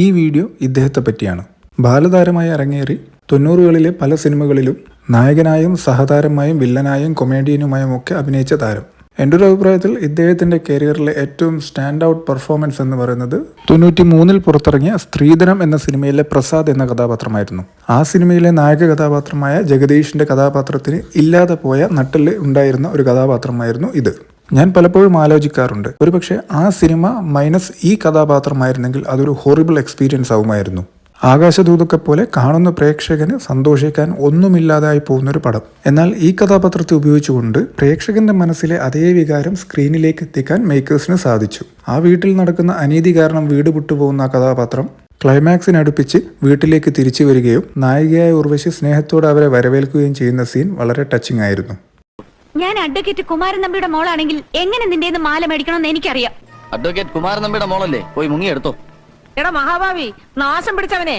ഈ വീഡിയോ ഇദ്ദേഹത്തെ പറ്റിയാണ്. ബാലതാരമായി അരങ്ങേറി 90കളിലെ പല സിനിമകളിലും നായകനായും സഹതാരമായും വില്ലനായും കൊമേഡിയനുമായും ഒക്കെ അഭിനയിച്ച താരം. എൻ്റെ ഒരു അഭിപ്രായത്തിൽ ഇദ്ദേഹത്തിൻ്റെ കരിയറിലെ ഏറ്റവും സ്റ്റാൻഡ് ഔട്ട് പെർഫോമൻസ് എന്ന് പറയുന്നത് 93 പുറത്തിറങ്ങിയ സ്ത്രീധനം എന്ന സിനിമയിലെ പ്രസാദ് എന്ന കഥാപാത്രമായിരുന്നു. ആ സിനിമയിലെ നായക കഥാപാത്രമായ ജഗദീഷിൻ്റെ കഥാപാത്രത്തിന് ഇല്ലാതെ പോയ നട്ടില് ഉണ്ടായിരുന്ന ഒരു കഥാപാത്രമായിരുന്നു ഇത്. ഞാൻ പലപ്പോഴും ആലോചിക്കാറുണ്ട്, ഒരുപക്ഷെ ആ സിനിമ മൈനസ് ഈ കഥാപാത്രമായിരുന്നെങ്കിൽ അതൊരു ഹൊറിബിൾ എക്സ്പീരിയൻസ് ആവുമായിരുന്നു. ആകാശദൂതൊക്കെ പോലെ കാണുന്ന പ്രേക്ഷകന് സന്തോഷിക്കാൻ ഒന്നുമില്ലാതായി പോകുന്നൊരു പടം. എന്നാൽ ഈ കഥാപാത്രത്തെ ഉപയോഗിച്ചുകൊണ്ട് പ്രേക്ഷകന്റെ മനസ്സിലെ അതേ വികാരം സ്ക്രീനിലേക്ക് എത്തിക്കാൻ മേക്കേഴ്സിന് സാധിച്ചു. ആ വീട്ടിൽ നടക്കുന്ന അനീതി കാരണം വീട് വിട്ടുപോകുന്ന ആ കഥാപാത്രം ക്ലൈമാക്സിനടുപ്പിച്ച് വീട്ടിലേക്ക് തിരിച്ചു വരികയും നായികയായ ഉർവശി സ്നേഹത്തോടെ അവരെ വരവേൽക്കുകയും ചെയ്യുന്ന സീൻ വളരെ ടച്ചിങ് ആയിരുന്നു. ഞാൻ അഡ്വക്കേറ്റ് കുമാരൻ നമ്പിയുടെ മോളാണെങ്കിൽ എങ്ങനെ നിന്റെ മാല മേടിക്കണമെന്ന് എനിക്കറിയാം. അഡ്വക്കേറ്റ് കുമാരൻ നമ്പിയുടെ മോളല്ലേ, പോയി മുങ്ങിയെടുത്തോ. എടാ മഹാഭാവി, നാശം പിടിച്ചവനെ